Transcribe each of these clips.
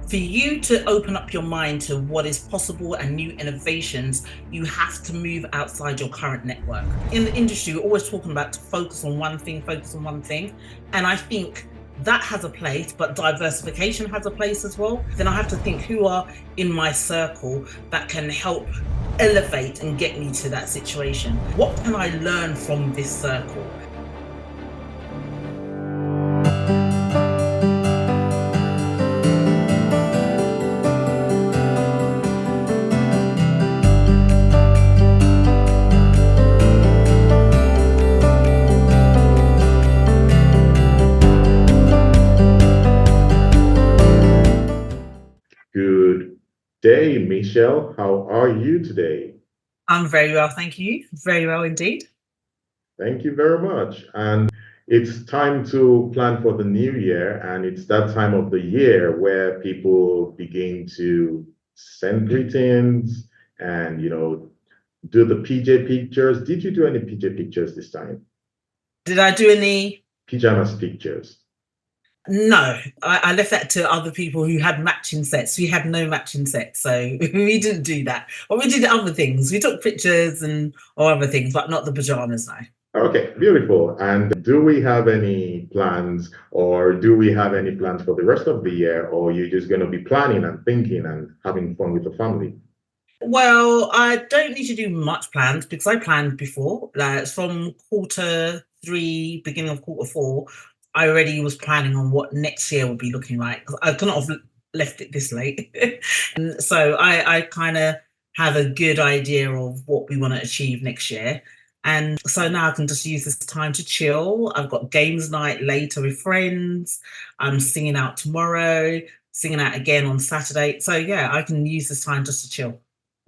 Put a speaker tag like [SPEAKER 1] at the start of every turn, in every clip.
[SPEAKER 1] For you to open up your mind to what is possible and new innovations, you have to move outside your current network. In the industry, we're always talking about to focus on one thing, focus on one thing. And I think that has a place, but diversification has a place as well. Then I have to think who are in my circle that can help elevate and get me to that situation. What can I learn from this circle?
[SPEAKER 2] Good day, Michelle. How are you today?
[SPEAKER 1] I'm very well, thank you. Very well indeed.
[SPEAKER 2] Thank you very much. And it's time to plan for the new year, and it's that time of the year where people begin to send greetings and, do the PJ pictures. Did you do any PJ pictures this time?
[SPEAKER 1] Did I do any?
[SPEAKER 2] Pajamas pictures.
[SPEAKER 1] No, I left that to other people who had matching sets. We had no matching sets, so we didn't do that. But we did other things. We took pictures and or other things, but not the pajamas, no.
[SPEAKER 2] Okay, beautiful. And do we have any plans, or do we have any plans for the rest of the year, or you're just going to be planning and thinking and having fun with the family?
[SPEAKER 1] Well, I don't need to do much plans because I planned before. Like from quarter 3, beginning of quarter 4, I already was planning on what next year would be looking like. I couldn't have left it this late. And so I kind of have a good idea of what we want to achieve next year. And so now I can just use this time to chill. I've got games night later with friends. I'm singing out tomorrow, singing out again on Saturday. So yeah, I can use this time just to chill.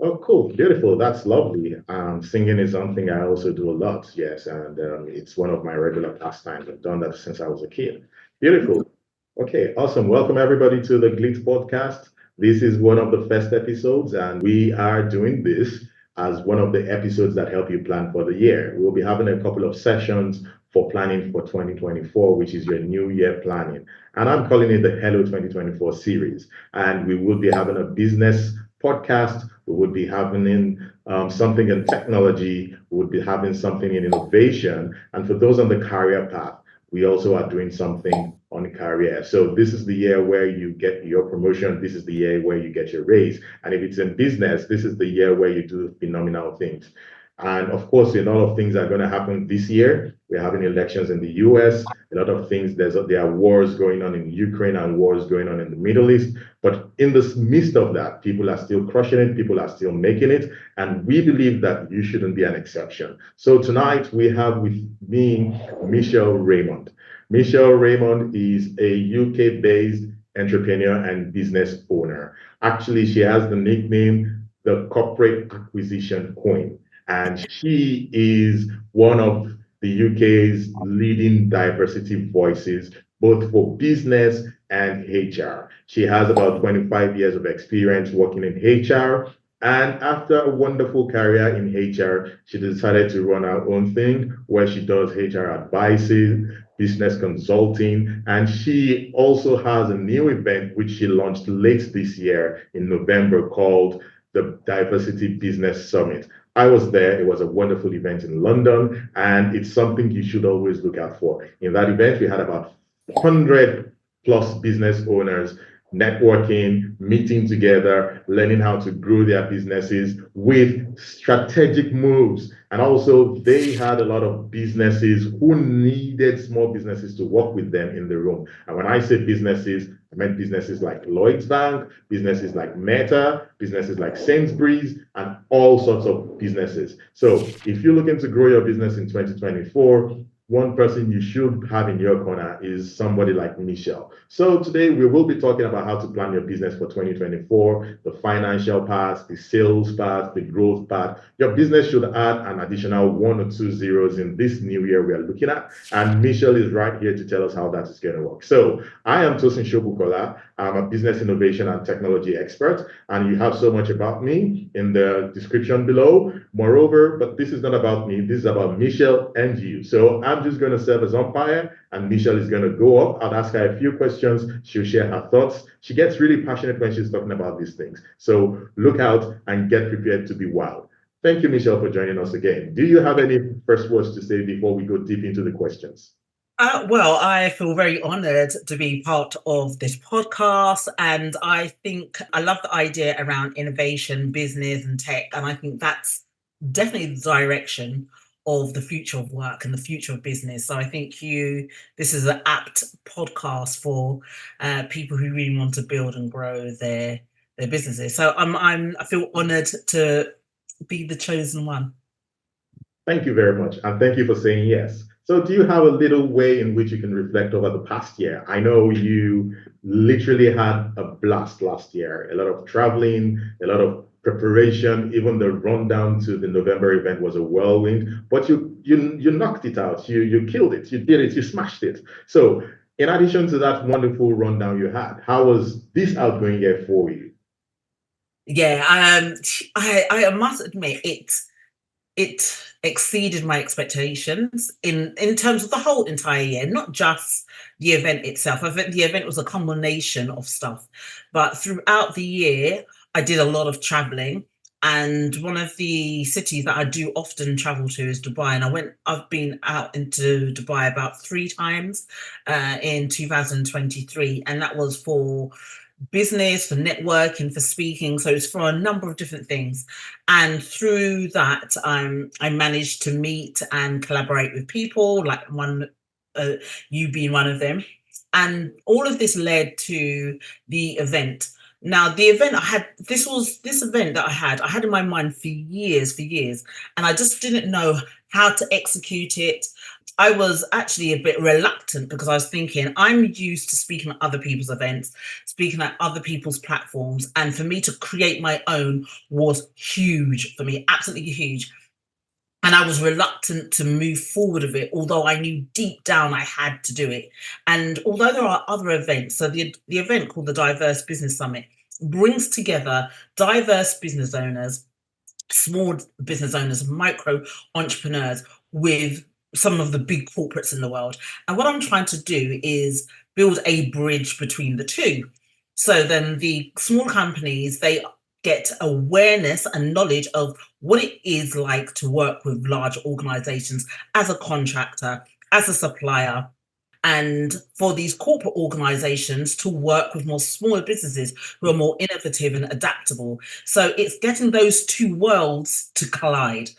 [SPEAKER 2] Oh, cool, beautiful. That's lovely. Singing is something I also do a lot, yes, and it's one of my regular pastimes. I've done that since I was a kid. Beautiful. Okay, awesome. Welcome everybody to the GLIT Podcast. This is one of the first episodes, and we are doing this as one of the episodes that help you plan for the year. We'll be having a couple of sessions for planning for 2024, which is your new year planning. And I'm calling it the Hello 2024 series. And we will be having a business podcast. We would be having something in technology. We would be having something in innovation. And for those on the career path, we also are doing something on career. So this is the year where you get your promotion. This is the year where you get your raise. And if it's in business, this is the year where you do phenomenal things. And of course, a lot of things are going to happen this year. We're having elections in the US, a lot of things. There are wars going on in Ukraine and wars going on in the Middle East. But in the midst of that, people are still crushing it. People are still making it. And we believe that you shouldn't be an exception. So tonight we have with me Michelle Raymond. Michelle Raymond is a UK-based entrepreneur and business owner. Actually, she has the nickname the Corporate Acquisition Queen. And she is one of the UK's leading diversity voices, both for business and HR. She has about 25 years of experience working in HR. And after a wonderful career in HR, she decided to run her own thing where she does HR advices, business consulting, and she also has a new event which she launched late this year in November called the Diversity Business Summit. I was there. It was a wonderful event in London, and it's something you should always look out for. In that event, we had about 100 plus business owners networking, meeting together, learning how to grow their businesses with strategic moves. And also, they had a lot of businesses who needed small businesses to work with them in the room. And when I say businesses, I meant businesses like Lloyds Bank, businesses like Meta, businesses like Sainsbury's, and all sorts of businesses. So if you're looking to grow your business in 2024, one person you should have in your corner is somebody like Michelle. So today we will be talking about how to plan your business for 2024, the financial part, the sales part, the growth part. Your business should add an additional 1 or 2 zeros in this new year we are looking at. And Michelle is right here to tell us how that is going to work. So I am Tosin Shobukola. I'm a business innovation and technology expert, and you have so much about me in the description below. Moreover, but this is not about me, this is about Michelle and you. So I'm I'm just going to serve as umpire, and Michelle is going to go up. I'll ask her a few questions. She'll share her thoughts. She gets really passionate when she's talking about these things. So look out and get prepared to be wild. Thank you, Michelle, for joining us again. Do you have any first words to say before we go deep into the questions?
[SPEAKER 1] Well, I feel very honored to be part of this podcast. And I think I love the idea around innovation, business, and tech. And I think that's definitely the direction of the future of work and the future of business. So I think this is an apt podcast for people who really want to build and grow their businesses. So I feel honored to be the chosen one.
[SPEAKER 2] Thank you very much. And thank you for saying yes. So do you have a little way in which you can reflect over the past year? I know you literally had a blast last year, a lot of traveling, a lot of preparation, even the rundown to the November event was a whirlwind, but you knocked it out. You killed it. You did it. You smashed it. So in addition to that wonderful rundown you had, how was this outgoing year for you?
[SPEAKER 1] Yeah, I must admit it exceeded my expectations in terms of the whole entire year, not just the event itself. I think the event was a combination of stuff, but throughout the year, I did a lot of traveling. And one of the cities that I do often travel to is Dubai. And I've been out into Dubai about 3 times in 2023. And that was for business, for networking, for speaking. So it's for a number of different things. And through that, I managed to meet and collaborate with people, like you being one of them. And all of this led to the event. Now, the event this event that I had in my mind for years, and I just didn't know how to execute it. I was actually a bit reluctant because I was thinking I'm used to speaking at other people's events, speaking at other people's platforms. And for me to create my own was huge for me, absolutely huge. And I was reluctant to move forward with it, although I knew deep down I had to do it. And although there are other events, so the event called the Diverse Business Summit brings together diverse business owners, small business owners, micro entrepreneurs with some of the big corporates in the world. And what I'm trying to do is build a bridge between the two. So then the small companies, they get awareness and knowledge of what it is like to work with large organizations as a contractor, as a supplier, and for these corporate organizations to work with more smaller businesses who are more innovative and adaptable. So it's getting those two worlds to collide.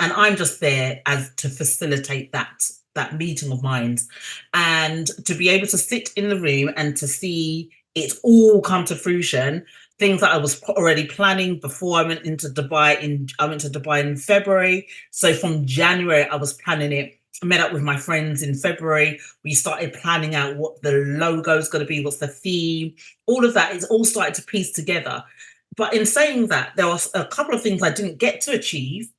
[SPEAKER 1] And I'm just there as to facilitate that meeting of minds, and to be able to sit in the room and to see it all come to fruition. Things that I was already planning before I went into Dubai. I went to Dubai in February. So from January, I was planning it. I met up with my friends in February. We started planning out what the logo is going to be, what's the theme, all of that is all started to piece together. But in saying that, there was a couple of things I didn't get to achieve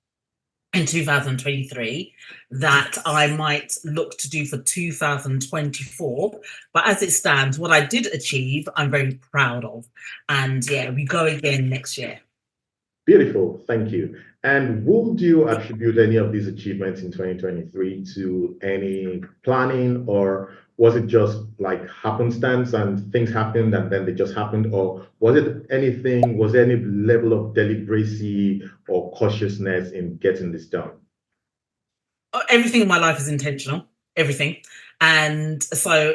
[SPEAKER 1] in 2023 that I might look to do for 2024. But as it stands, what I did achieve, I'm very proud of. And yeah, we go again next year.
[SPEAKER 2] Beautiful, thank you. And would you attribute any of these achievements in 2023 to any planning, or was it just like happenstance and things happened and then they just happened? Or was there any level of deliberacy or cautiousness in getting this done?
[SPEAKER 1] Everything in my life is intentional, everything. And so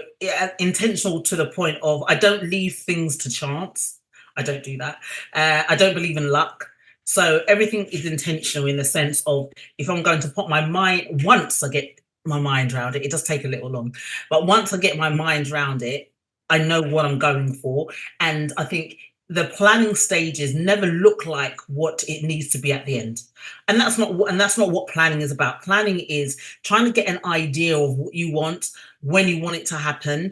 [SPEAKER 1] intentional to the point of I don't leave things to chance. I don't do that. I don't believe in luck. So everything is intentional in the sense of if I'm going to put my mind, once I get my mind around it, it does take a little long, but once I get my mind around it, I know what I'm going for. And I think the planning stages never look like what it needs to be at the end. And that's not what planning is about. Planning is trying to get an idea of what you want, when you want it to happen,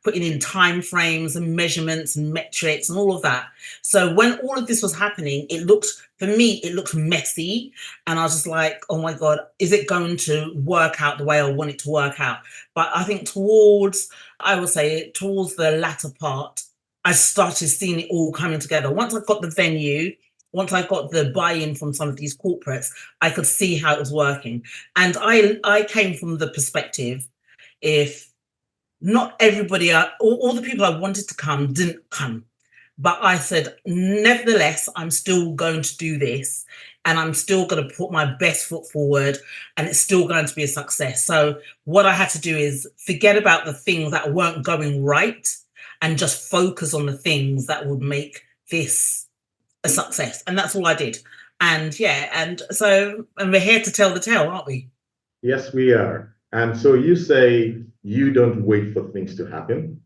[SPEAKER 1] putting in time frames and measurements and metrics and all of that. So when all of this was happening, it looked messy. And I was just like, oh my God, is it going to work out the way I want it to work out? But I think towards the latter part, I started seeing it all coming together. Once I got the venue, once I got the buy-in from some of these corporates, I could see how it was working. And I came from the perspective, if not everybody, all the people I wanted to come didn't come. But I said, nevertheless, I'm still going to do this and I'm still going to put my best foot forward and it's still going to be a success. So, what I had to do is forget about the things that weren't going right and just focus on the things that would make this a success. And that's all I did. And yeah, and we're here to tell the tale, aren't we?
[SPEAKER 2] Yes, we are. And so you say you don't wait for things to happen,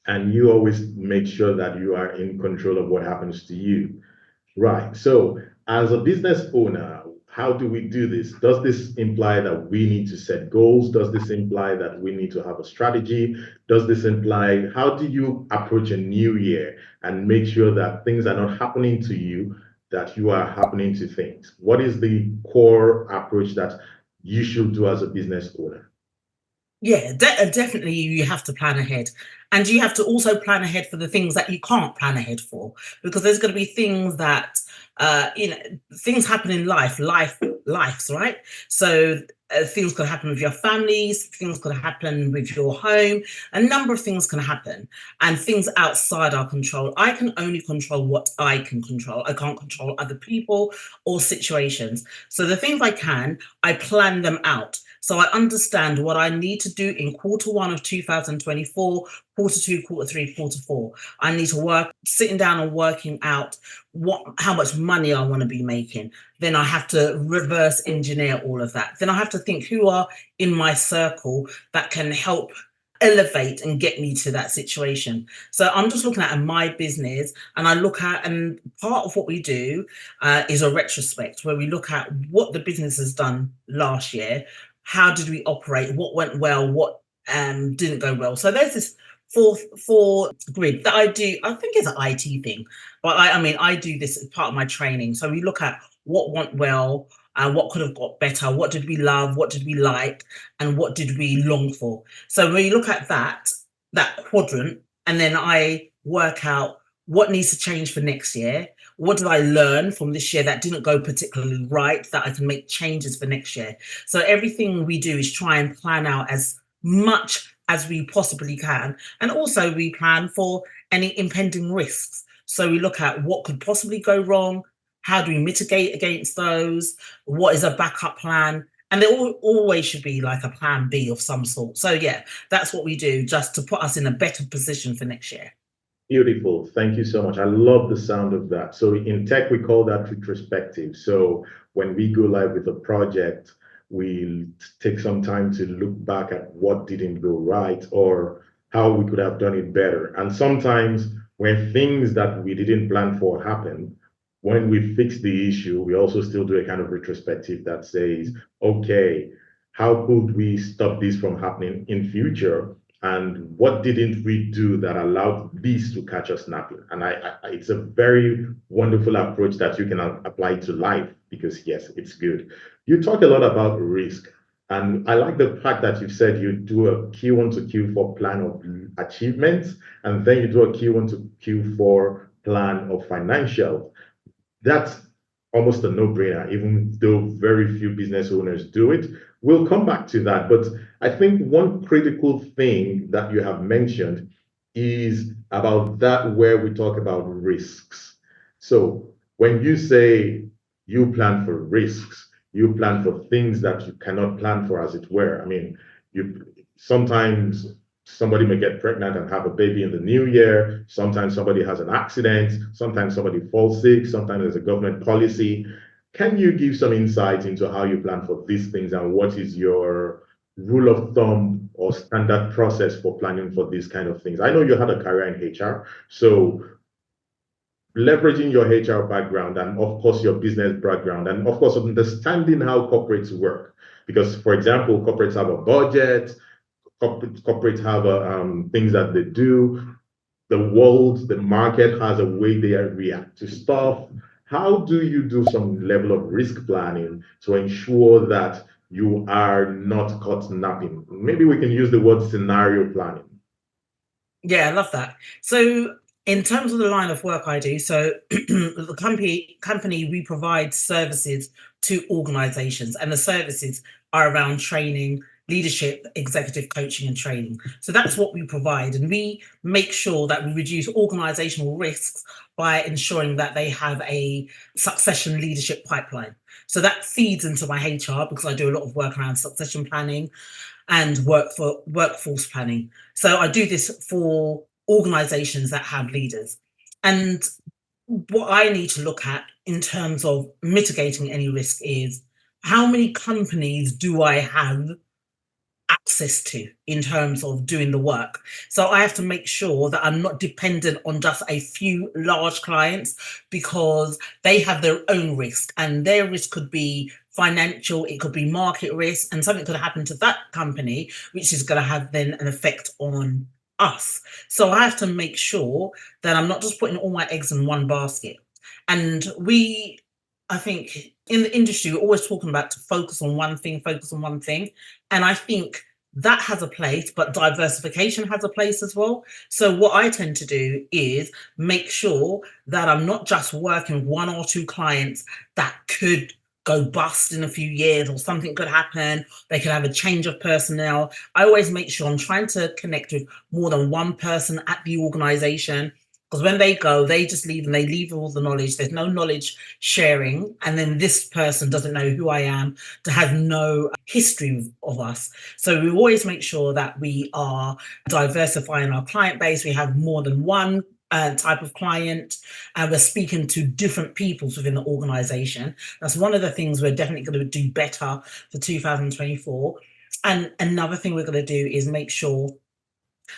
[SPEAKER 2] and you always make sure that you are in control of what happens to you. Right. So, as a business owner, how do we do this? Does this imply that we need to set goals? Does this imply that we need to have a strategy? Does this imply, how do you approach a new year and make sure that things are not happening to you, that you are happening to things? What is the core approach that you should do as a business owner?
[SPEAKER 1] Yeah, definitely you have to plan ahead. And you have to also plan ahead for the things that you can't plan ahead for, because there's going to be things that, things happen in lives, right? So things could happen with your families, things could happen with your home, a number of things can happen, and things outside our control. I can only control what I can control. I can't control other people or situations. So the things I can, I plan them out. So I understand what I need to do in quarter one of 2024, quarter two, quarter three, quarter four. I need to work, sitting down and working out how much money I want to be making. Then I have to reverse engineer all of that. Then I have to think who are in my circle that can help elevate and get me to that situation. So I'm just looking at my business, and and part of what we do is a retrospect where we look at what the business has done last year. How did we operate? What went well? What didn't go well? So there's this four grid that I do. I think it's an IT thing, but I mean, I do this as part of my training. So we look at what went well, what could have got better, what did we love, what did we like, and what did we long for. So we look at that quadrant, and then I work out what needs to change for next year. What did I learn from this year that didn't go particularly right, that I can make changes for next year? So everything we do is try and plan out as much as we possibly can. And also we plan for any impending risks. So we look at what could possibly go wrong, how do we mitigate against those, what is a backup plan? And there always should be like a plan B of some sort. So yeah, that's what we do, just to put us in a better position for next year.
[SPEAKER 2] Beautiful. Thank you so much. I love the sound of that. So in tech, we call that retrospective. So when we go live with a project, we take some time to look back at what didn't go right or how we could have done it better. And sometimes when things that we didn't plan for happen, when we fix the issue, we also still do a kind of retrospective that says, okay, how could we stop this from happening in future? And what didn't we do that allowed this to catch us napping? And it's a very wonderful approach that you can apply to life, because yes, it's good. You talk a lot about risk, and I like the fact that you said you do a Q1 to Q4 plan of achievements, and then you do a Q1 to Q4 plan of financial. That's almost a no-brainer, even though very few business owners do it. We'll come back to that. But I think one critical thing that you have mentioned is about that, where we talk about risks. So when you say you plan for risks, you plan for things that you cannot plan for, as it were. I mean, you sometimes somebody may get pregnant and have a baby in the new year. Sometimes somebody has an accident. Sometimes somebody falls sick. Sometimes there's a government policy. Can you give some insight into how you plan for these things, and what is your rule of thumb or standard process for planning for these kind of things? I know you had a career in HR, so leveraging your HR background and of course your business background, and of course understanding how corporates work. Because for example, corporates have a budget, corporates have things that they do. The world, the market has a way they react to stuff. How do you do some level of risk planning to ensure that you are not caught napping? Maybe we can use the word scenario planning.
[SPEAKER 1] Yeah, I love that. So In terms of the line of work I do, so the company we provide services to organizations, and the services are around training, leadership, executive coaching, and training. So that's what we provide, and we make sure that we reduce organizational risks by ensuring that they have a succession leadership pipeline. So that feeds into my HR because I do a lot of work around succession planning and workforce planning. So I do this for organizations that have leaders. And what I need to look at in terms of mitigating any risk is how many companies do I have access to in terms of doing the work. So I have to make sure that I'm not dependent on just a few large clients because they have their own risk, and their risk could be financial, it could be market risk, and something could happen to that company, which is going to have then an effect on us. So I have to make sure that I'm not just putting all my eggs in one basket. And I think in the industry, we're always talking about to focus on one thing, focus on one thing. And I think that has a place, but diversification has a place as well. So what I tend to do is make sure that I'm not just working with one or two clients that could go bust in a few years, or something could happen. They could have a change of personnel. I always make sure I'm trying to connect with more than one person at the organization, because when they go, they just leave, and they leave all the knowledge. There's no knowledge sharing. And then this person doesn't know who I am, to have no history of us. So we always make sure that we are diversifying our client base. We have more than one type of client, and we're speaking to different peoples within the organization. That's one of the things we're definitely going to do better for 2024. And another thing we're going to do is make sure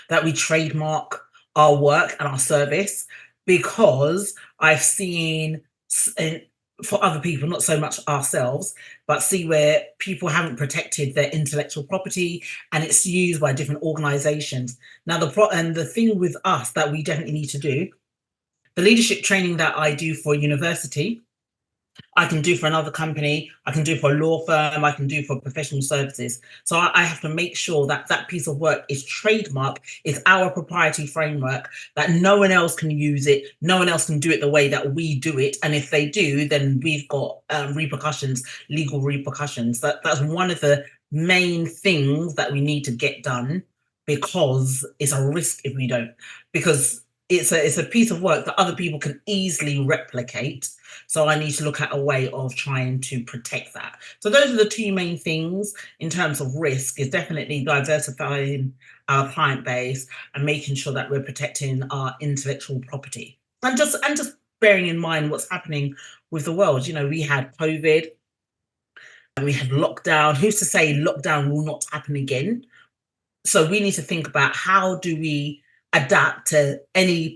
[SPEAKER 1] that we trademark our work and our service, because I've seen for other people, not so much ourselves, but see where people haven't protected their intellectual property and it's used by different organizations. Now, the thing with us that we definitely need to do, the leadership training that I do for university, I can do for another company, I can do for a law firm, I can do for professional services. So I have to make sure that that piece of work is trademarked, it's our proprietary framework, that no one else can use it, no one else can do it the way that we do it. And if they do, then we've got repercussions, legal repercussions. That's one of the main things that we need to get done, because it's a risk if we don't. Because it's a piece of work that other people can easily replicate. So I need to look at a way of trying to protect that. So those are the two main things in terms of risk, is definitely diversifying our client base and making sure that we're protecting our intellectual property. And just bearing in mind what's happening with the world. You know, we had COVID and we had lockdown. Who's to say lockdown will not happen again? So we need to think about how do we adapt to any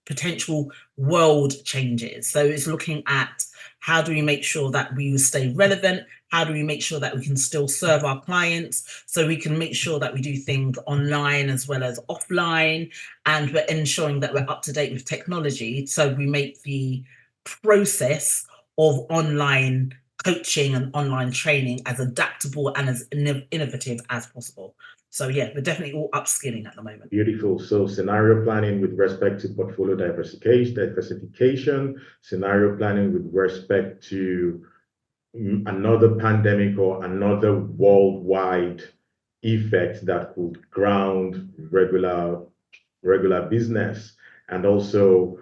[SPEAKER 1] potential world changes. So it's looking at how do we make sure that we stay relevant? How do we make sure that we can still serve our clients? So we can make sure that we do things online as well as offline, and we're ensuring that we're up to date with technology. So we make the process of online coaching and online training as adaptable and as innovative as possible. So yeah, we're definitely all upskilling at the moment.
[SPEAKER 2] Beautiful. So scenario planning with respect to portfolio diversification, scenario planning with respect to another pandemic or another worldwide effect that could ground regular business, and also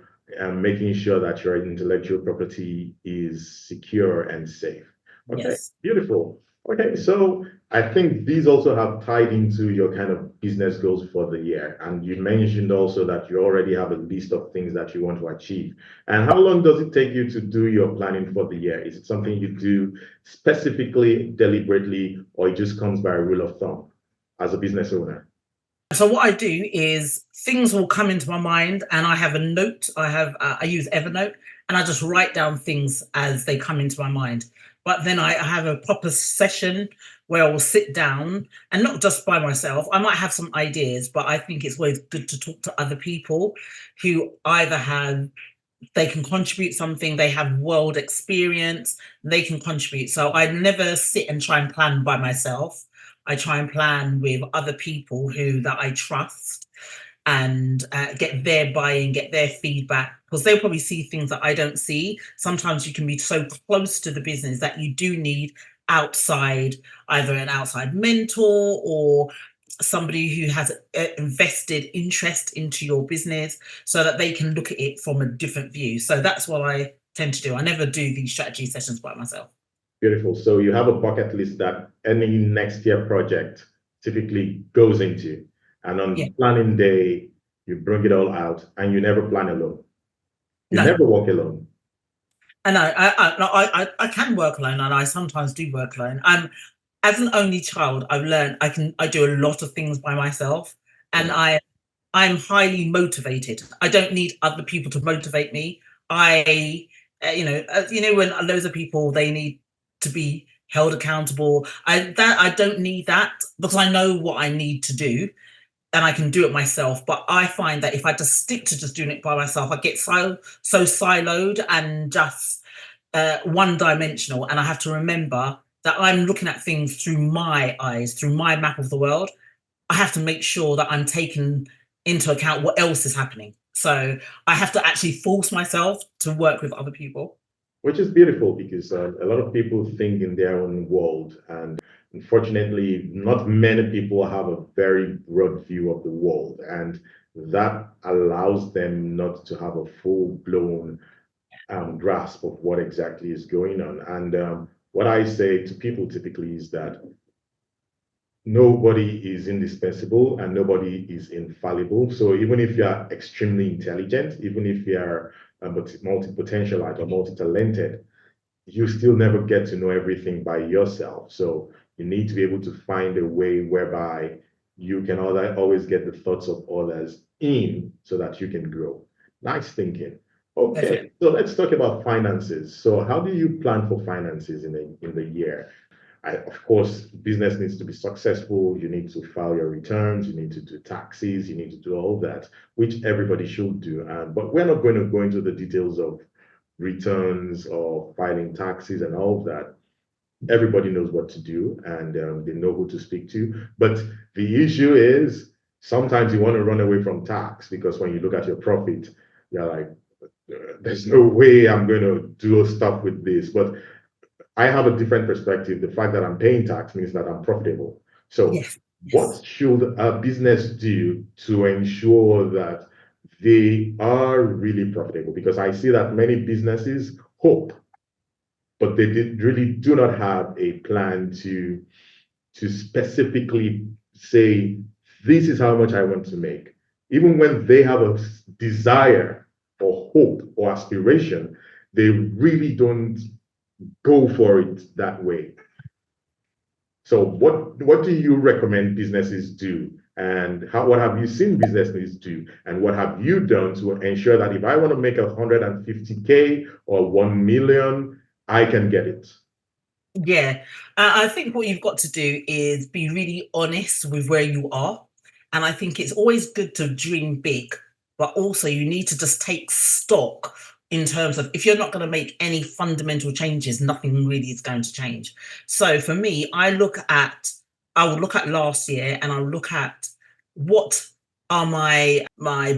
[SPEAKER 2] making sure that your intellectual property is secure and safe. Okay,
[SPEAKER 1] Yes.
[SPEAKER 2] beautiful. Okay, so I think these also have tied into your kind of business goals for the year. And you mentioned also that you already have a list of things that you want to achieve. And how long does it take you to do your planning for the year? Is it something you do specifically, deliberately, or it just comes by a rule of thumb as a business owner?
[SPEAKER 1] So what I do is things will come into my mind, and I have a note. I use Evernote, and I just write down things as they come into my mind. But then I have a proper session where I will sit down, and not just by myself. I might have some ideas, but I think it's always good to talk to other people who either they can contribute something, they have world experience, they can contribute. So I never sit and try and plan by myself. I try and plan with other people that I trust, and get their buy-in, get their feedback, because they'll probably see things that I don't see. Sometimes you can be so close to the business that you do need outside, either an outside mentor or somebody who has invested interest into your business so that they can look at it from a different view. So that's what I tend to do. I never do these strategy sessions by myself.
[SPEAKER 2] Beautiful. So you have a bucket list that any next year project typically goes into. And on planning day, you bring it all out and you never plan alone. You never work alone.
[SPEAKER 1] And I can work alone, and I sometimes do work alone. As an only child, I've learned I do a lot of things by myself, and I'm highly motivated. I don't need other people to motivate me. When loads of people, they need to be held accountable. I don't need that, because I know what I need to do and I can do it myself. But I find that if I just stick to just doing it by myself, I get so siloed and just one dimensional. And I have to remember that I'm looking at things through my eyes, through my map of the world. I have to make sure that I'm taking into account what else is happening. So I have to actually force myself to work with other people.
[SPEAKER 2] Which is beautiful, because a lot of people think in their own world. And unfortunately, not many people have a very broad view of the world. And that allows them not to have a full-blown grasp of what exactly is going on. And what I say to people typically is that nobody is indispensable and nobody is infallible. So even if you are extremely intelligent, even if you are multi-potentialite or multi-talented, you still never get to know everything by yourself. So you need to be able to find a way whereby you can always get the thoughts of others in so that you can grow. Nice thinking. Okay, so let's talk about finances. So how do you plan for finances in the year? Of course, business needs to be successful. You need to file your returns. You need to do taxes. You need to do all that, which everybody should do. But we're not going to go into the details of returns or filing taxes and all of that. Everybody knows what to do, and they know who to speak to. But the issue is sometimes you want to run away from tax, because when you look at your profit, you're like, there's no way I'm going to do stuff with this. But I have a different perspective. The fact that I'm paying tax means that I'm profitable. So what should a business do to ensure that they are really profitable? Because I see that many businesses hope, but they really do not have a plan to specifically say, this is how much I want to make. Even when they have a desire or hope or aspiration, they really don't go for it that way. So what do you recommend businesses do? And what have you seen businesses do? And what have you done to ensure that if I want to make 150K or 1 million, I can get it?
[SPEAKER 1] Yeah, I think what you've got to do is be really honest with where you are. And I think it's always good to dream big, but also you need to just take stock in terms of, if you're not going to make any fundamental changes, nothing really is going to change. So for me, I will look at last year, and I'll look at what are my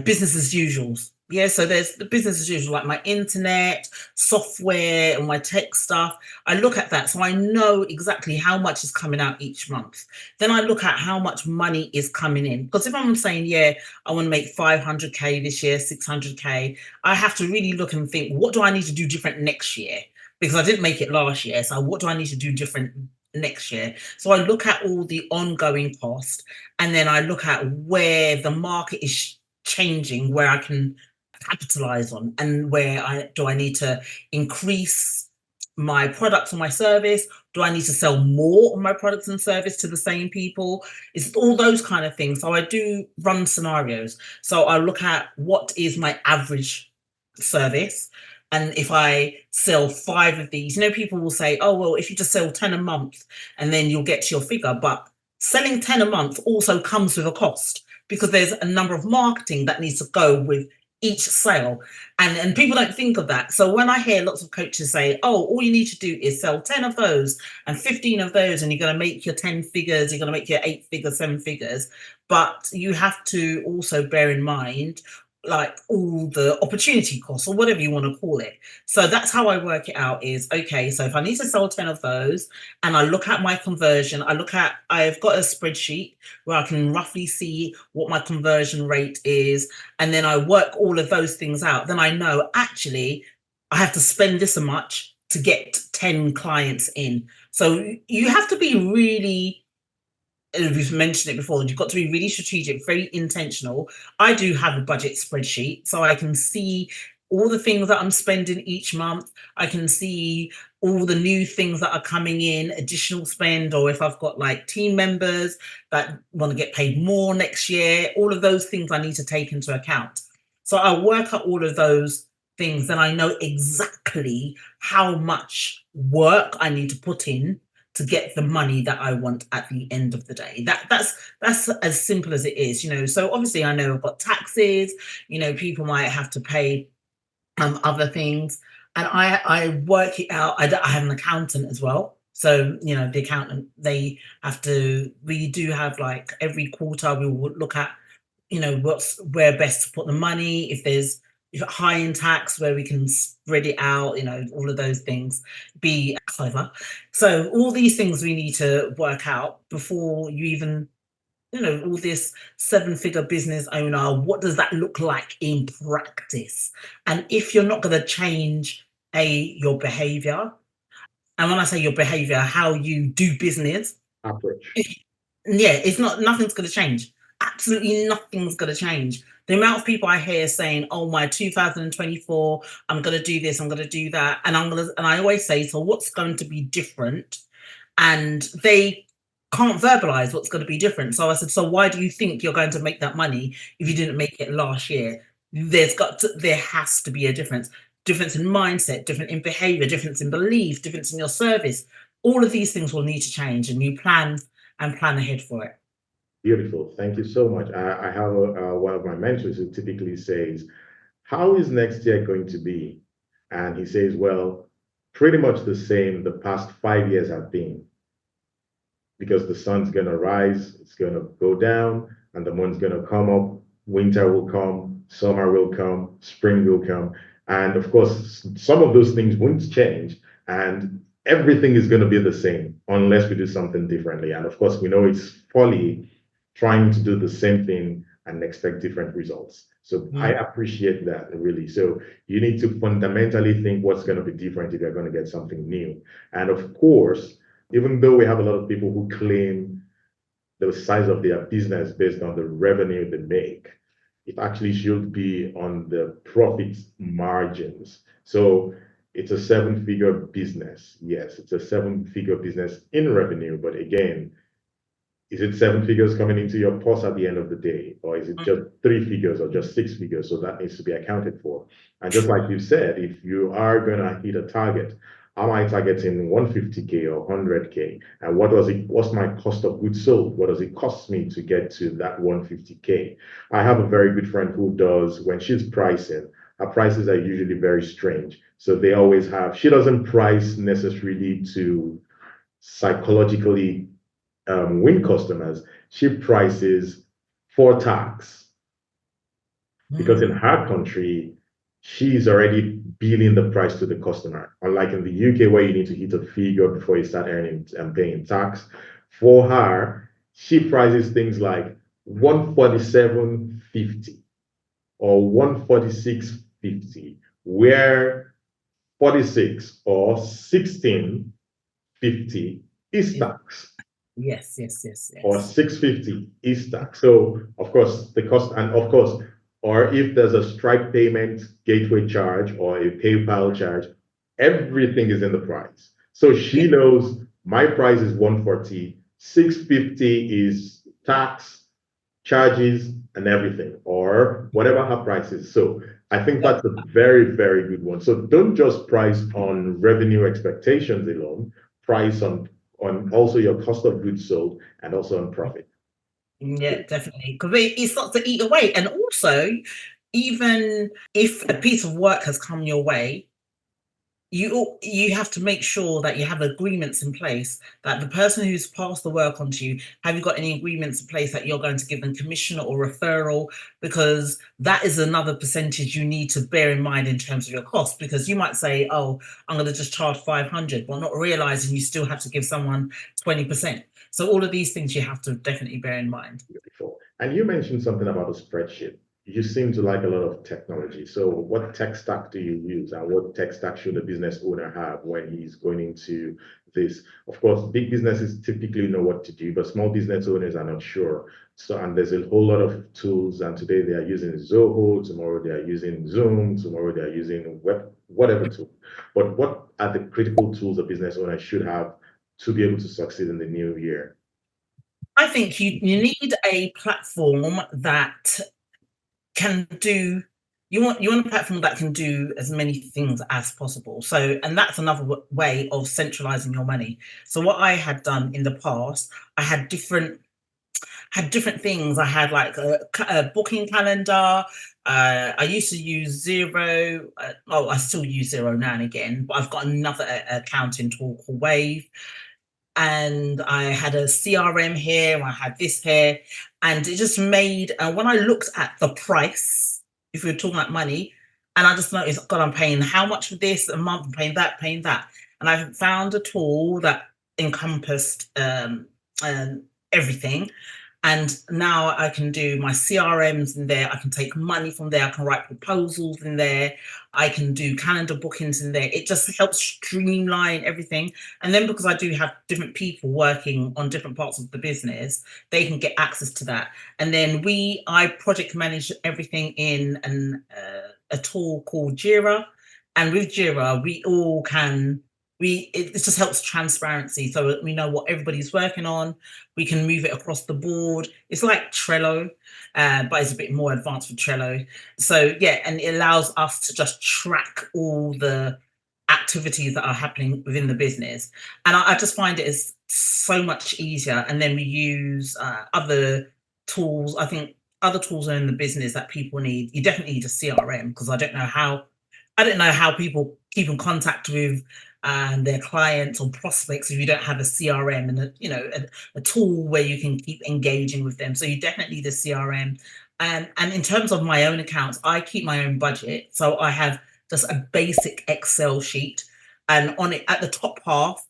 [SPEAKER 1] business as usuals. Yeah, so there's the business as usual, like my internet, software, and my tech stuff. I look at that, so I know exactly how much is coming out each month. Then I look at how much money is coming in. Because if I'm saying, yeah, I want to make 500K this year, 600K, I have to really look and think, what do I need to do different next year? Because I didn't make it last year. So what do I need to do different next year? So I look at all the ongoing cost, and then I look at where the market is changing, where I can capitalize on, and where I need to increase my products or my service. Do I need to sell more of my products and service to the same people? It's all those kind of things. So I do run scenarios. So I look at what is my average service. And if I sell 5 of these, people will say, oh, well, if you just sell 10 a month and then you'll get to your figure. But selling 10 a month also comes with a cost, because there's a number of marketing that needs to go with each sale. And people don't think of that. So when I hear lots of coaches say, oh, all you need to do is sell 10 of those and 15 of those, and you're going to make your 10 figures, you're going to make your 8 figures, 7 figures. But you have to also bear in mind like all the opportunity costs or whatever you want to call it. So that's how I work it out is okay, so if I need to sell 10 of those and I look at my conversion, I've got a spreadsheet where I can roughly see what my conversion rate is, and then I work all of those things out, then I know actually I have to spend this much to get 10 clients in. So you have to be really, we've mentioned it before, you've got to be really strategic, very intentional. I do have a budget spreadsheet, so I can see all the things that I'm spending each month. I can see all the new things that are coming in, additional spend, or if I've got like team members that want to get paid more next year, all of those things I need to take into account. So I work out all of those things, then I know exactly how much work I need to put in to get the money that I want at the end of the day. That's as simple as it is, you know. So obviously I know I've got taxes, you know, people might have to pay other things, and I work it out. I have an accountant as well. So, you know, the accountant, they have to, we do have like every quarter we will look at, you know, where best to put the money, if there's high in tax where we can spread it out, you know, all of those things, be clever. So all these things we need to work out before you even, you know, all this 7 figure business owner, what does that look like in practice? And if you're not going to change your behavior, and when I say your behavior, how you do business,
[SPEAKER 2] Approach.
[SPEAKER 1] yeah, it's not, nothing's going to change. Absolutely nothing's going to change. The amount of people I hear saying, "Oh, my 2024, I'm going to do this, I'm going to do that," and I always say, "So what's going to be different?" And they can't verbalize what's going to be different. So I said, "So why do you think you're going to make that money if you didn't make it last year?" There has to be a difference. Difference in mindset, different in behavior, difference in belief, difference in your service. All of these things will need to change, and you plan and plan ahead for it.
[SPEAKER 2] Beautiful. Thank you so much. I have one of my mentors who typically says, how is next year going to be? And he says, well, pretty much the same the past 5 years have been, because the sun's going to rise, it's going to go down, and the moon's going to come up. Winter will come, summer will come, spring will come. And of course, some of those things won't change, and everything is going to be the same unless we do something differently. And of course, we know it's folly trying to do the same thing and expect different results. So I appreciate that, really. So you need to fundamentally think what's going to be different if you're going to get something new. And of course, even though we have a lot of people who claim the size of their business based on the revenue they make, it actually should be on the profit margins. So it's a 7 figure business. Yes, it's a 7 figure business in revenue. But again, is it 7 figures coming into your purse at the end of the day? Or is it just 3 figures or just 6 figures? So that needs to be accounted for. And just like you said, if you are going to hit a target, am I targeting 150K or 100K? And what's my cost of goods sold? What does it cost me to get to that 150K? I have a very good friend who does, when she's pricing, her prices are usually very strange. So she doesn't price necessarily to psychologically win customers. She prices for tax, because in her country, she's already billing the price to the customer. Unlike in the UK, where you need to hit a figure before you start earning and paying tax. For her, she prices things like 147.50 or 146.50, where 46 or 16.50 is tax.
[SPEAKER 1] Yes.
[SPEAKER 2] Or 650 is tax. So of course the cost, and of course, or if there's a Stripe payment gateway charge or a PayPal charge, everything is in the price. So she knows my price is 140, 650 is tax, charges, and everything, or whatever her price is. So I think that's a very, very good one. So don't just price on revenue expectations alone, price on also your cost of goods sold and also on profit.
[SPEAKER 1] Yeah, definitely. Because it starts to eat away. And also, even if a piece of work has come your way, you have to make sure that you have agreements in place that the person who's passed the work on to you, have you got any agreements in place that you're going to give them commission or referral? Because that is another percentage you need to bear in mind in terms of your cost, because you might say, oh, I'm going to just charge 500, but not realizing you still have to give someone 20%. So all of these things you have to definitely bear in mind.
[SPEAKER 2] Beautiful. And you mentioned something about a spreadsheet. You seem to like a lot of technology. So what tech stack do you use, and what tech stack should a business owner have when he's going into this? Of course, big businesses typically know what to do, but small business owners are not sure. So, and there's a whole lot of tools, and today they are using Zoho, tomorrow they are using Zoom, tomorrow they are using web, whatever tool. But what are the critical tools a business owner should have to be able to succeed in the new year?
[SPEAKER 1] I think you need a platform that can do, you want a platform that can do as many things as possible. So, and that's another way of centralizing your money. So what I had done in the past, I had different things. I had like a booking calendar. I used to use Zero. I still use Zero now and again, but I've got another accounting tool called Wave, and I had a CRM here, I had this here, and it just made, when I looked at the price, if you're talking about money, and I just noticed, God, I'm paying how much for this a month, I'm paying that. And I found a tool that encompassed everything. And now I can do my CRMs in there. I can take money from there. I can write proposals in there. I can do calendar bookings in there. It just helps streamline everything. And then because I do have different people working on different parts of the business, they can get access to that. And then I project manage everything in a tool called Jira. And with Jira, it just helps transparency. So we know what everybody's working on. We can move it across the board. It's like Trello, but it's a bit more advanced for Trello. So yeah, and it allows us to just track all the activities that are happening within the business. And I just find it is so much easier. And then we use other tools. I think other tools are in the business that people need. You definitely need a CRM, because I don't know how people keep in contact with their clients or prospects if you don't have a CRM and a tool where you can keep engaging with them. So you definitely need a CRM. And in terms of my own accounts, I keep my own budget. So I have just a basic Excel sheet, and on it at the top half,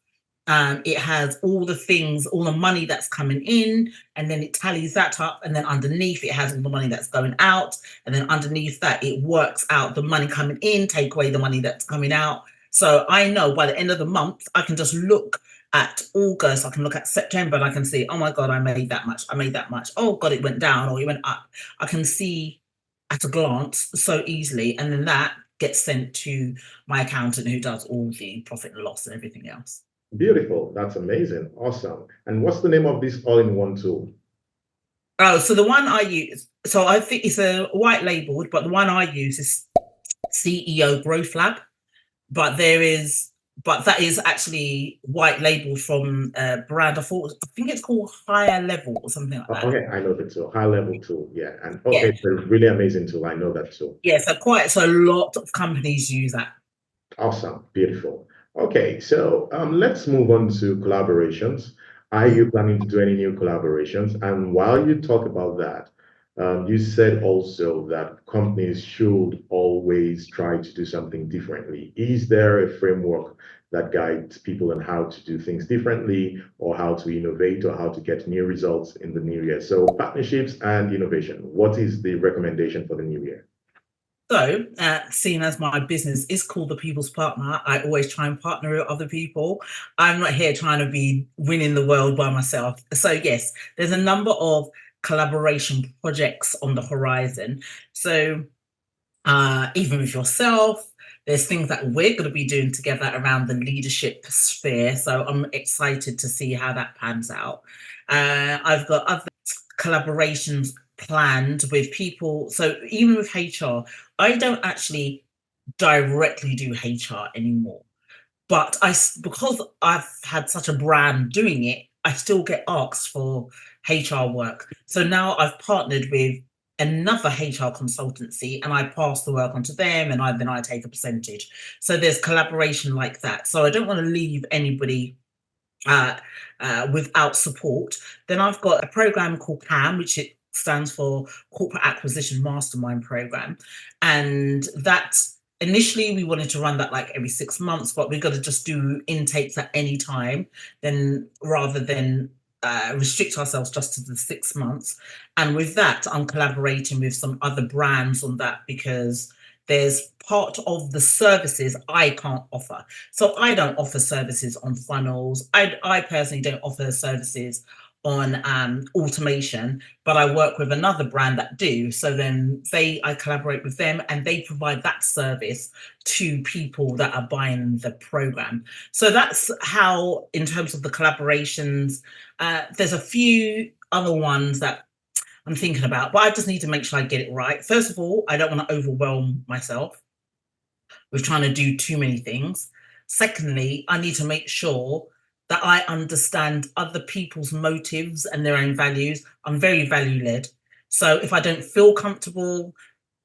[SPEAKER 1] it has all the things, all the money that's coming in, and then it tallies that up. And then underneath, it has all the money that's going out. And then underneath that, it works out the money coming in, take away the money that's coming out. So I know by the end of the month, I can just look at August, I can look at September, and I can see, oh my God, I made that much. I made that much. Oh God, it went down or it went up. I can see at a glance so easily. And then that gets sent to my accountant, who does all the profit and loss and everything else.
[SPEAKER 2] Beautiful. That's amazing. Awesome. And what's the name of this all-in-one tool?
[SPEAKER 1] Oh, so the one I use, so I think it's a white labeled, but the one I use is CEO Growth Lab. But that is actually white labeled from a brand. I think it's called Higher Level or something like that.
[SPEAKER 2] Okay, I know the tool, high level tool. Yeah. And
[SPEAKER 1] Yeah.
[SPEAKER 2] okay, it's a really amazing tool. I know that tool.
[SPEAKER 1] Yeah, so a lot of companies use that.
[SPEAKER 2] Awesome. Beautiful. Okay, so let's move on to collaborations. Are you planning to do any new collaborations? And while you talk about that, you said also that companies should always try to do something differently. Is there a framework that guides people on how to do things differently, or how to innovate, or how to get new results in the new year? So partnerships and innovation, what is the recommendation for the new year?
[SPEAKER 1] So, seeing as my business is called The People's Partner, I always try and partner with other people. I'm not here trying to be winning the world by myself. So, yes, there's a number of collaboration projects on the horizon. So, even with yourself, there's things that we're going to be doing together around the leadership sphere. So, I'm excited to see how that pans out. I've got other collaborations planned with people. So even with HR, I don't actually directly do HR anymore. But because I've had such a brand doing it, I still get asked for HR work. So now I've partnered with another HR consultancy, and I pass the work on to them, and then I take a percentage. So there's collaboration like that. So I don't want to leave anybody without support. Then I've got a program called CAM, which it stands for Corporate Acquisition Mastermind Program, and that's initially we wanted to run that like every 6 months, but we've got to just do intakes at any time, then rather than restrict ourselves just to the 6 months. And with that, I'm collaborating with some other brands on that because there's part of the services I can't offer. So I don't offer services on funnels. I personally don't offer services on automation, but I work with another brand that do. So then I collaborate with them and they provide that service to people that are buying the program. So that's how, in terms of the collaborations, there's a few other ones that I'm thinking about, but I just need to make sure I get it right. First of all, I don't want to overwhelm myself with trying to do too many things. Secondly, I need to make sure that I understand other people's motives and their own values. I'm very value led. So if I don't feel comfortable,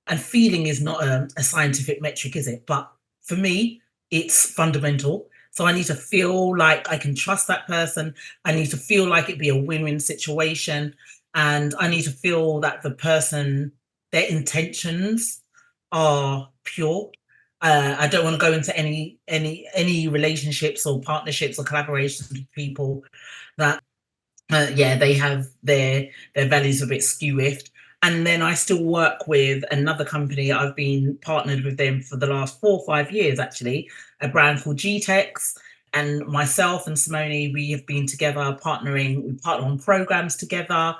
[SPEAKER 1] and feeling is not a scientific metric, is it? But for me, it's fundamental. So I need to feel like I can trust that person. I need to feel like it'd be a win-win situation. And I need to feel that the person, their intentions are pure. I don't want to go into any relationships or partnerships or collaborations with people that they have their values a bit skew-iffed. And then I still work with another company. I've been partnered with them for the last 4 or 5 years, actually, a brand called GTEX. And myself and Simone, we have been together partnering. We partner on programs together,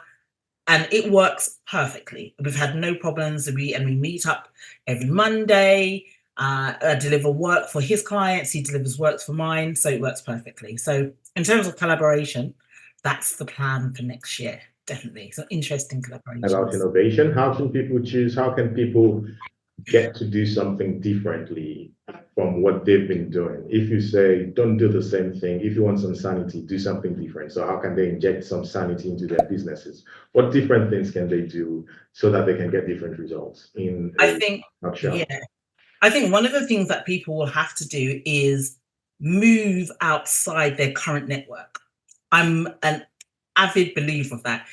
[SPEAKER 1] and it works perfectly. We've had no problems. We meet up every Monday. I deliver work for his clients. He delivers work for mine. So it works perfectly. So in terms of collaboration, that's the plan for next year. Definitely. So interesting collaboration.
[SPEAKER 2] About innovation, how can people choose? How can people get to do something differently from what they've been doing? If you say, don't do the same thing, if you want some sanity, do something different. So how can they inject some sanity into their businesses? What different things can they do so that they can get different results in
[SPEAKER 1] I think,
[SPEAKER 2] nutshell?
[SPEAKER 1] yeah. I think one of the things that people will have to do is move outside their current network. I'm an avid believer of that.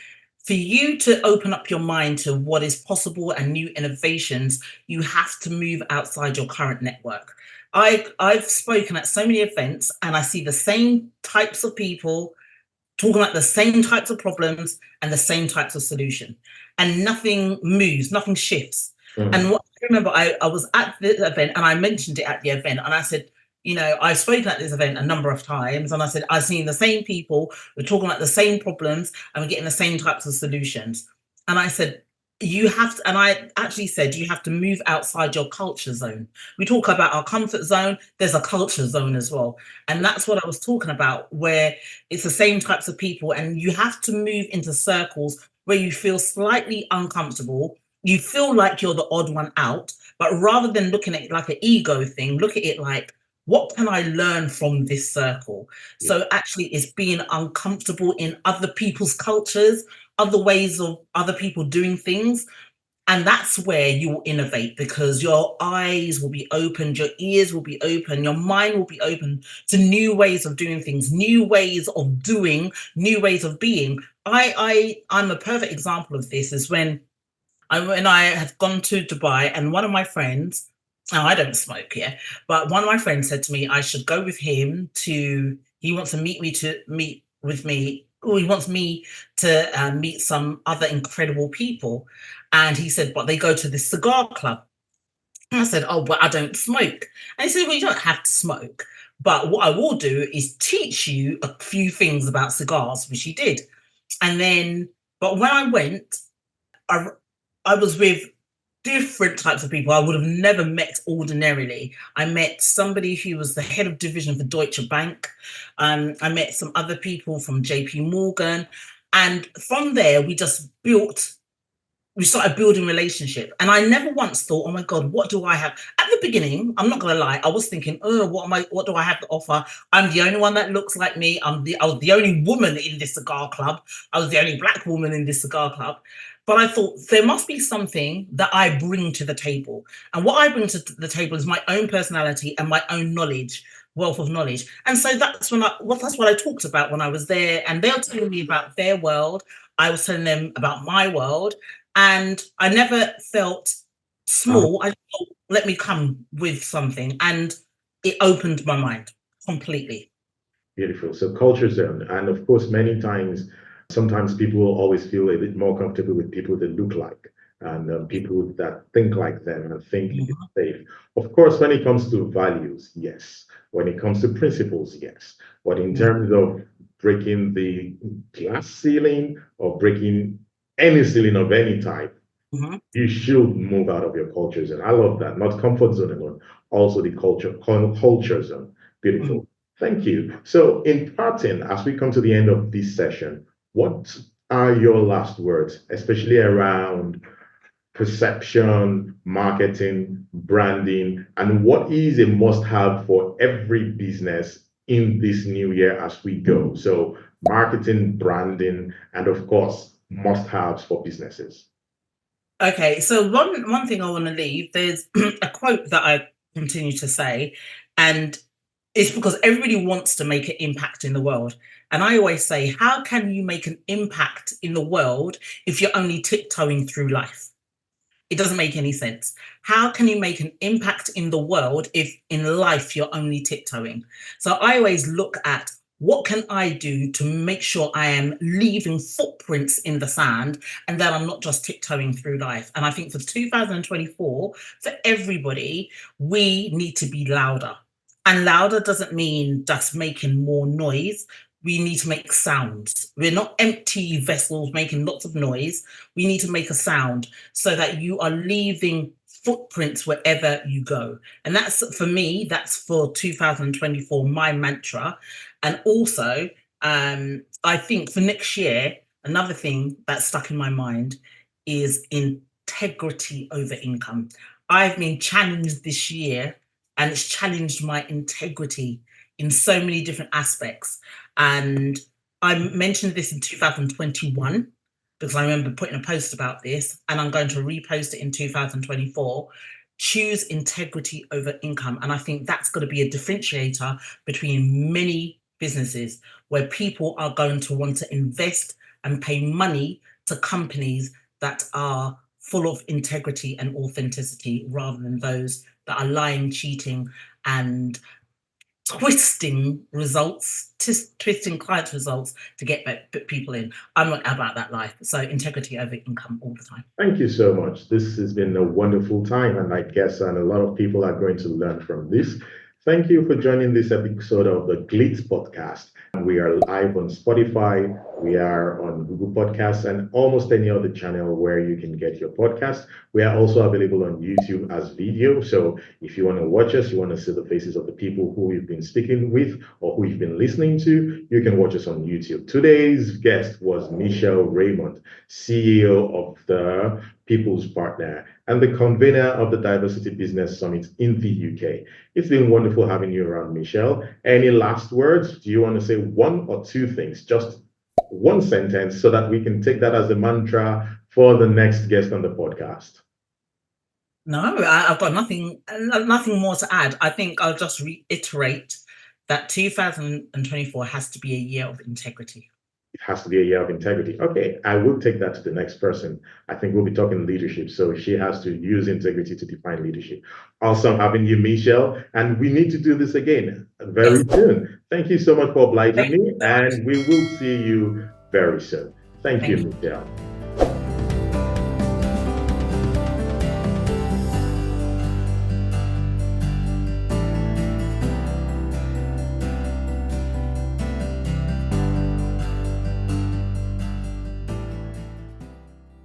[SPEAKER 1] For you to open up your mind to what is possible and new innovations, you have to move outside your current network. I've spoken at so many events and I see the same types of people talking about the same types of problems and the same types of solution, and nothing moves, nothing shifts. And what I remember, I was at the event and I mentioned it at the event, and I said, I've spoken at this event a number of times, and I said, I've seen the same people, we're talking about the same problems, and we're getting the same types of solutions. And I said, you have to, and I actually said, you have to move outside your culture zone. We talk about our comfort zone, there's a culture zone as well. And that's what I was talking about, where it's the same types of people, and you have to move into circles where you feel slightly uncomfortable. You feel like you're the odd one out, but rather than looking at it like an ego thing, look at it like, what can I learn from this circle? So actually it's being uncomfortable in other people's cultures, other ways of other people doing things. And that's where you will innovate, because your eyes will be opened, your ears will be open, your mind will be open to new ways of doing things, new ways of doing, new ways of being. I'm a perfect example of this is when I had gone to Dubai, and one of my friends, now I don't smoke, but one of my friends said to me, I should go with him he wants to meet with me, or he wants me to meet some other incredible people. And he said, but they go to this cigar club. And I said, oh, but I don't smoke. And he said, well, you don't have to smoke, but what I will do is teach you a few things about cigars, which he did. And then, but when I went, I was with different types of people I would have never met ordinarily. I met somebody who was the head of division for Deutsche Bank. I met some other people from JP Morgan. And from there, we started building relationship. And I never once thought, oh my God, what do I have? At the beginning, I'm not going to lie, I was thinking, oh, what do I have to offer? I'm the only one that looks like me. I was the only woman in this cigar club. I was the only Black woman in this cigar club. but I thought there must be something that I bring to the table. And what I bring to the table is my own personality and my own knowledge, wealth of knowledge. And so that's that's what I talked about when I was there. And they were telling me about their world. I was telling them about my world. And I never felt small. I thought, let me come with something. And it opened my mind completely.
[SPEAKER 2] Beautiful. So culture zone. And of course, many times, sometimes people will always feel a bit more comfortable with people that look like and people that think like them and think it's safe. Of course, when it comes to values, yes. When it comes to principles, yes. But in terms of breaking the glass ceiling or breaking any ceiling of any type, you should move out of your culture zone. I love that. Not comfort zone alone, also the culture zone. Beautiful. Thank you. So in parting, as we come to the end of this session, what are your last words, especially around perception, marketing, branding, and what is a must-have for every business in this new year as we go? So marketing, branding, and of course, must-haves for businesses.
[SPEAKER 1] Okay, so one thing I want to leave, there's a quote that I continue to say, and it's because everybody wants to make an impact in the world. And I always say, how can you make an impact in the world if you're only tiptoeing through life? It doesn't make any sense. How can you make an impact in the world if in life you're only tiptoeing? So I always look at what can I do to make sure I am leaving footprints in the sand and that I'm not just tiptoeing through life. And I think for 2024, for everybody, we need to be louder. And louder doesn't mean just making more noise. We need to make sounds. We're not empty vessels making lots of noise. We need to make a sound so that you are leaving footprints wherever you go. And that's for me, that's for 2024, my mantra. And also, I think for next year, another thing that's stuck in my mind is integrity over income. I've been challenged this year and it's challenged my integrity in so many different aspects. And I mentioned this in 2021 because I remember putting a post about this, and I'm going to repost it in 2024. Choose integrity over income. And I think that's going to be a differentiator between many businesses where people are going to want to invest and pay money to companies that are full of integrity and authenticity rather than those that are lying, cheating, and twisting results, twisting client results to get people in. I'm not about that life. So integrity over income all the time.
[SPEAKER 2] Thank you so much. This has been a wonderful time, and I guess a lot of people are going to learn from this. Thank you for joining this episode of the GLIT Podcast. We are live on Spotify, we are on Google Podcasts, and almost any other channel where you can get your podcast. We are also available on YouTube as video. So if you want to watch us, you want to see the faces of the people who we've been speaking with or who you've been listening to, you can watch us on YouTube. Today's guest was Michelle Raymond, CEO of the People's Partner and the convener of the Diversity Business Summit in the UK. It's been wonderful having you around, Michelle. Any last words? Do you want to say one or two things? Just one sentence so that we can take that as a mantra for the next guest on the podcast.
[SPEAKER 1] No, I've got nothing more to add. I think I'll just reiterate that 2024 has to be a year of integrity.
[SPEAKER 2] It has to be a year of integrity. Okay, I will take that to the next person. I think we'll be talking leadership. So she has to use integrity to define leadership. Awesome having you, Michelle. And we need to do this again very soon. Thank you so much for obliging me. And we will see you very soon. Thank you, Michelle.